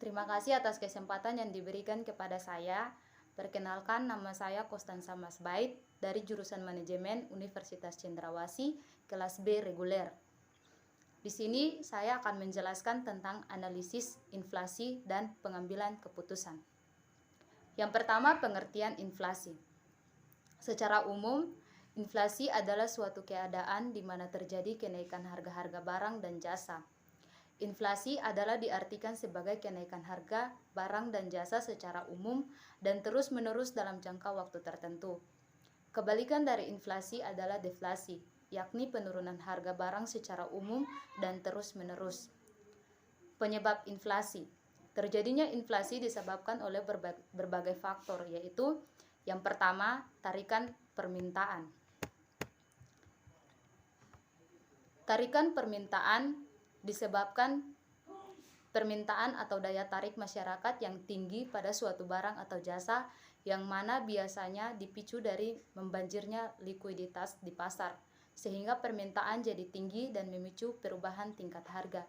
Terima kasih atas kesempatan yang diberikan kepada saya. Perkenalkan, nama saya Kostansa Masbait dari jurusan Manajemen Universitas Cendrawasih, kelas B reguler. Di sini saya akan menjelaskan tentang analisis inflasi dan pengambilan keputusan. Yang pertama, pengertian inflasi. Secara umum, inflasi adalah suatu keadaan di mana terjadi kenaikan harga-harga barang dan jasa. Inflasi adalah diartikan sebagai kenaikan harga barang dan jasa secara umum dan terus-menerus dalam jangka waktu tertentu. Kebalikan dari inflasi adalah deflasi, yakni penurunan harga barang secara umum dan terus-menerus. Penyebab inflasi. Terjadinya inflasi disebabkan oleh berbagai faktor, yaitu yang pertama, tarikan permintaan. Tarikan permintaan disebabkan permintaan atau daya tarik masyarakat yang tinggi pada suatu barang atau jasa yang mana biasanya dipicu dari membanjirnya likuiditas di pasar, sehingga permintaan jadi tinggi dan memicu perubahan tingkat harga.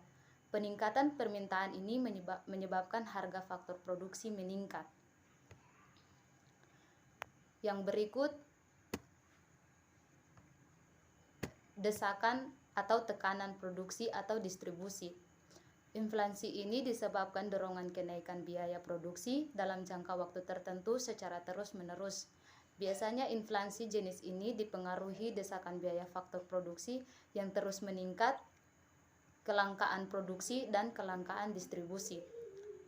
Peningkatan permintaan ini menyebabkan harga faktor produksi meningkat. Yang berikut, desakan atau tekanan produksi atau distribusi. Inflasi ini disebabkan dorongan kenaikan biaya produksi dalam jangka waktu tertentu secara terus-menerus. Biasanya inflasi jenis ini dipengaruhi desakan biaya faktor produksi yang terus meningkat, kelangkaan produksi, dan kelangkaan distribusi.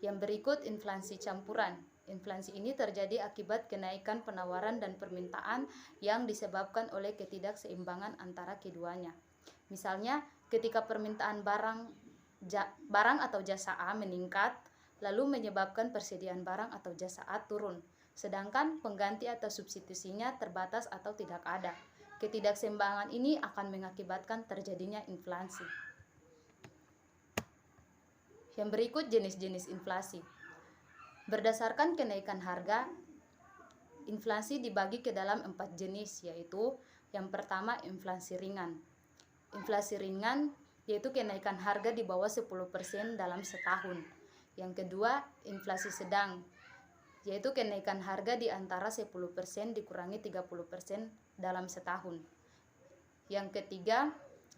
Yang berikut, inflasi campuran. Inflasi ini terjadi akibat kenaikan penawaran dan permintaan yang disebabkan oleh ketidakseimbangan antara keduanya. Misalnya, ketika permintaan barang atau jasa A meningkat, lalu menyebabkan persediaan barang atau jasa A turun, sedangkan pengganti atau substitusinya terbatas atau tidak ada. Ketidakseimbangan ini akan mengakibatkan terjadinya inflasi. Yang berikut, jenis-jenis inflasi. Berdasarkan kenaikan harga, inflasi dibagi ke dalam 4 jenis, yaitu yang pertama, inflasi ringan. Inflasi ringan yaitu kenaikan harga di bawah 10% dalam setahun. Yang kedua, inflasi sedang, yaitu kenaikan harga di antara 10% dikurangi 30% dalam setahun. Yang ketiga,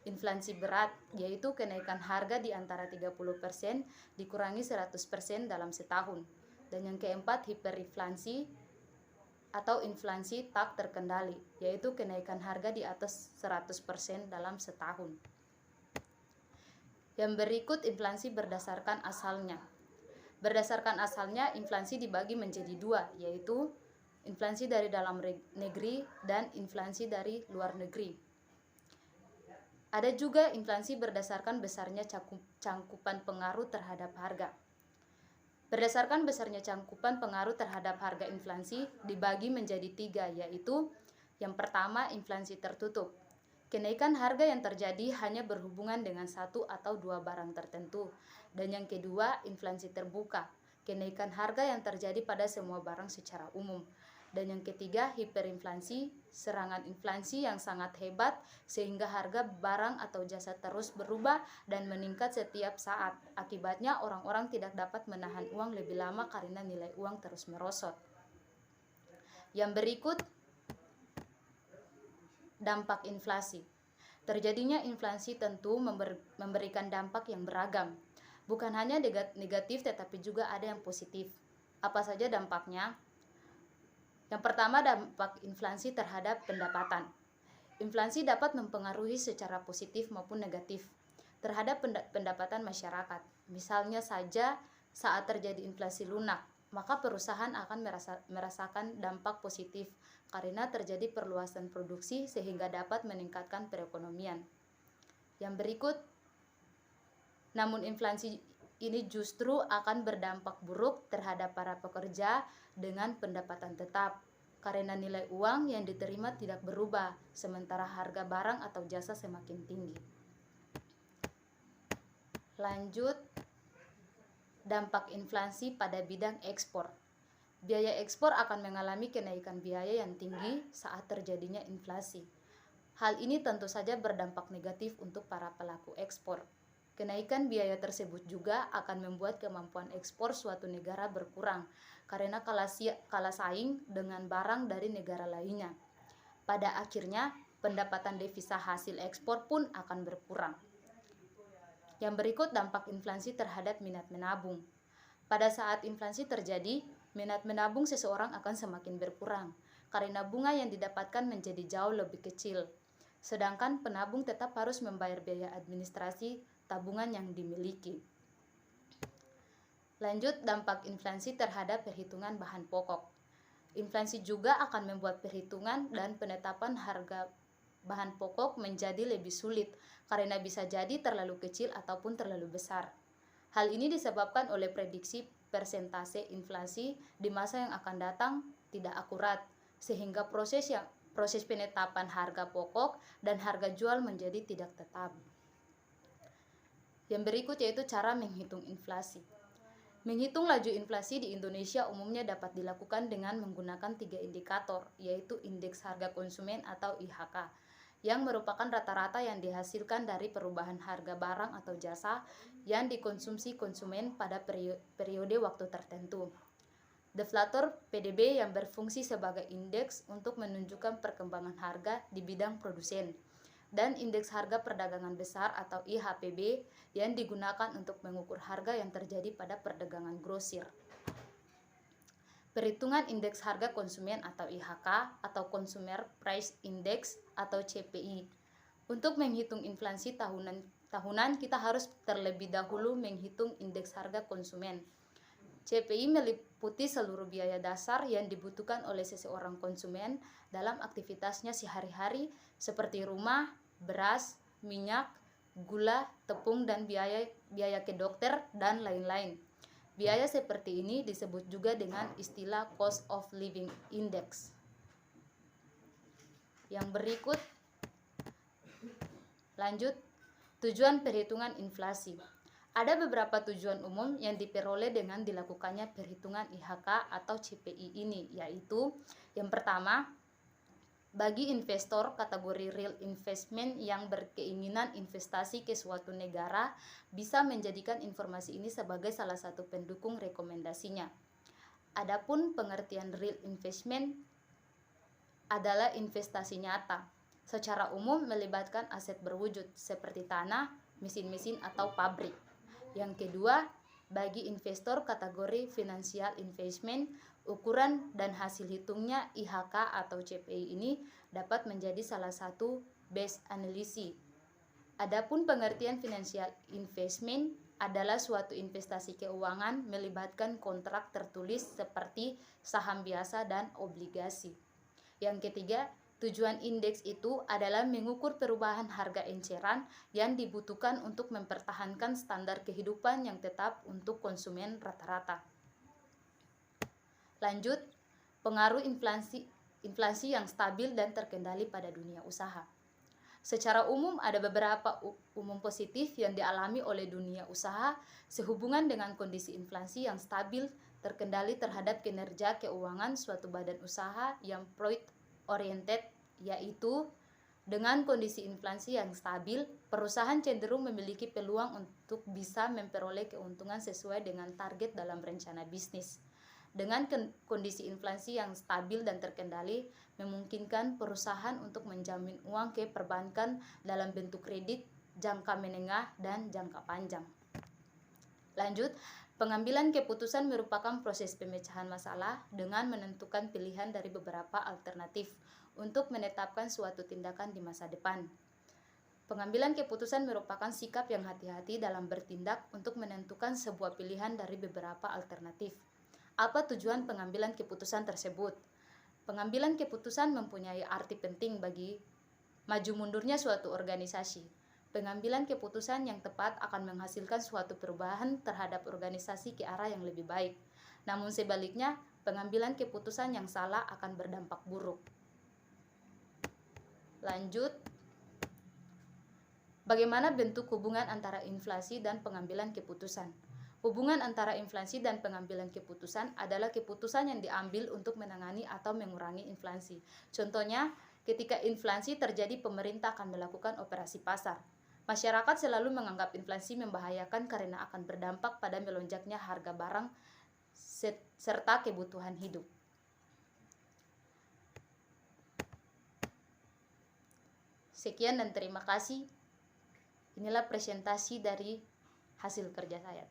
inflasi berat, yaitu kenaikan harga di antara 30% dikurangi 100% dalam setahun. Dan yang keempat, hiperinflasi atau inflasi tak terkendali, yaitu kenaikan harga di atas 100% dalam setahun. Yang berikut, inflasi berdasarkan asalnya. Berdasarkan asalnya, inflasi dibagi menjadi 2, yaitu inflasi dari dalam negeri dan inflasi dari luar negeri. Ada juga inflasi berdasarkan besarnya cangkupan pengaruh terhadap harga. Berdasarkan besarnya cangkupan pengaruh terhadap harga, inflasi dibagi menjadi 3, yaitu yang pertama, inflasi tertutup. Kenaikan harga yang terjadi hanya berhubungan dengan satu atau dua barang tertentu. Dan yang kedua, inflasi terbuka. Kenaikan harga yang terjadi pada semua barang secara umum. Dan yang ketiga, hiperinflasi, serangan inflasi yang sangat hebat sehingga harga barang atau jasa terus berubah dan meningkat setiap saat. Akibatnya orang-orang tidak dapat menahan uang lebih lama karena nilai uang terus merosot. Yang berikut, dampak inflasi. Terjadinya inflasi tentu memberikan dampak yang beragam. Bukan hanya negatif tetapi juga ada yang positif. Apa saja dampaknya? Yang pertama, dampak inflasi terhadap pendapatan. Inflasi dapat mempengaruhi secara positif maupun negatif terhadap pendapatan masyarakat. Misalnya saja saat terjadi inflasi lunak, maka perusahaan akan merasakan dampak positif karena terjadi perluasan produksi sehingga dapat meningkatkan perekonomian. Yang berikut, namun inflasi ini justru akan berdampak buruk terhadap para pekerja dengan pendapatan tetap karena nilai uang yang diterima tidak berubah sementara harga barang atau jasa semakin tinggi. Lanjut, dampak inflasi pada bidang ekspor. Biaya ekspor akan mengalami kenaikan biaya yang tinggi saat terjadinya inflasi. Hal ini tentu saja berdampak negatif untuk para pelaku ekspor. Kenaikan biaya tersebut juga akan membuat kemampuan ekspor suatu negara berkurang karena kalah saing dengan barang dari negara lainnya. Pada akhirnya, pendapatan devisa hasil ekspor pun akan berkurang. Yang berikut dampak inflasi terhadap minat menabung. Pada saat inflasi terjadi, minat menabung seseorang akan semakin berkurang karena bunga yang didapatkan menjadi jauh lebih kecil. Sedangkan penabung tetap harus membayar biaya administrasi tabungan yang dimiliki. Lanjut, dampak inflasi terhadap perhitungan bahan pokok. Inflasi juga akan membuat perhitungan dan penetapan harga bahan pokok menjadi lebih sulit karena bisa jadi terlalu kecil ataupun terlalu besar. Hal ini disebabkan oleh prediksi persentase inflasi di masa yang akan datang tidak akurat, sehingga proses penetapan harga pokok dan harga jual menjadi tidak tetap. Yang berikut yaitu cara menghitung inflasi. Menghitung laju inflasi di Indonesia umumnya dapat dilakukan dengan menggunakan 3 indikator, yaitu Indeks Harga Konsumen atau IHK, yang merupakan rata-rata yang dihasilkan dari perubahan harga barang atau jasa yang dikonsumsi konsumen pada periode waktu tertentu. Deflator PDB yang berfungsi sebagai indeks untuk menunjukkan perkembangan harga di bidang produsen, dan Indeks Harga Perdagangan Besar atau IHPB yang digunakan untuk mengukur harga yang terjadi pada perdagangan grosir. Perhitungan Indeks Harga Konsumen atau IHK atau Consumer Price Index atau CPI. Untuk menghitung inflasi tahunan kita harus terlebih dahulu menghitung indeks harga konsumen. CPI meliputi seluruh biaya dasar yang dibutuhkan oleh seseorang konsumen dalam aktivitasnya sehari-hari seperti rumah, beras, minyak, gula, tepung, dan biaya ke dokter, dan lain-lain. Biaya seperti ini disebut juga dengan istilah Cost of Living Index. Yang berikut, lanjut, tujuan perhitungan inflasi. Ada beberapa tujuan umum yang diperoleh dengan dilakukannya perhitungan IHK atau CPI ini, yaitu yang pertama, bagi investor kategori real investment yang berkeinginan investasi ke suatu negara bisa menjadikan informasi ini sebagai salah satu pendukung rekomendasinya. Adapun pengertian real investment adalah investasi nyata, secara umum melibatkan aset berwujud seperti tanah, mesin-mesin atau pabrik. Yang kedua, bagi investor kategori financial investment, ukuran dan hasil hitungnya IHK atau CPI ini dapat menjadi salah satu base analysis. Adapun pengertian financial investment adalah suatu investasi keuangan melibatkan kontrak tertulis seperti saham biasa dan obligasi. Yang ketiga, tujuan indeks itu adalah mengukur perubahan harga eceran yang dibutuhkan untuk mempertahankan standar kehidupan yang tetap untuk konsumen rata-rata. Lanjut, pengaruh inflasi yang stabil dan terkendali pada dunia usaha. Secara umum ada beberapa umum positif yang dialami oleh dunia usaha sehubungan dengan kondisi inflasi yang stabil terkendali terhadap kinerja keuangan suatu badan usaha yang profit oriented, yaitu dengan kondisi inflasi yang stabil, perusahaan cenderung memiliki peluang untuk bisa memperoleh keuntungan sesuai dengan target dalam rencana bisnis. Dengan kondisi inflasi yang stabil dan terkendali, memungkinkan perusahaan untuk menjamin uang ke perbankan dalam bentuk kredit jangka menengah dan jangka panjang. Lanjut, pengambilan keputusan merupakan proses pemecahan masalah dengan menentukan pilihan dari beberapa alternatif untuk menetapkan suatu tindakan di masa depan. Pengambilan keputusan merupakan sikap yang hati-hati dalam bertindak untuk menentukan sebuah pilihan dari beberapa alternatif. Apa tujuan pengambilan keputusan tersebut? Pengambilan keputusan mempunyai arti penting bagi maju mundurnya suatu organisasi. Pengambilan keputusan yang tepat akan menghasilkan suatu perubahan terhadap organisasi ke arah yang lebih baik. Namun sebaliknya, pengambilan keputusan yang salah akan berdampak buruk. Lanjut, bagaimana bentuk hubungan antara inflasi dan pengambilan keputusan? Hubungan antara inflasi dan pengambilan keputusan adalah keputusan yang diambil untuk menangani atau mengurangi inflasi. Contohnya, ketika inflasi terjadi, pemerintah akan melakukan operasi pasar. Masyarakat selalu menganggap inflasi membahayakan karena akan berdampak pada melonjaknya harga barang serta kebutuhan hidup. Sekian dan terima kasih. Inilah presentasi dari hasil kerja saya.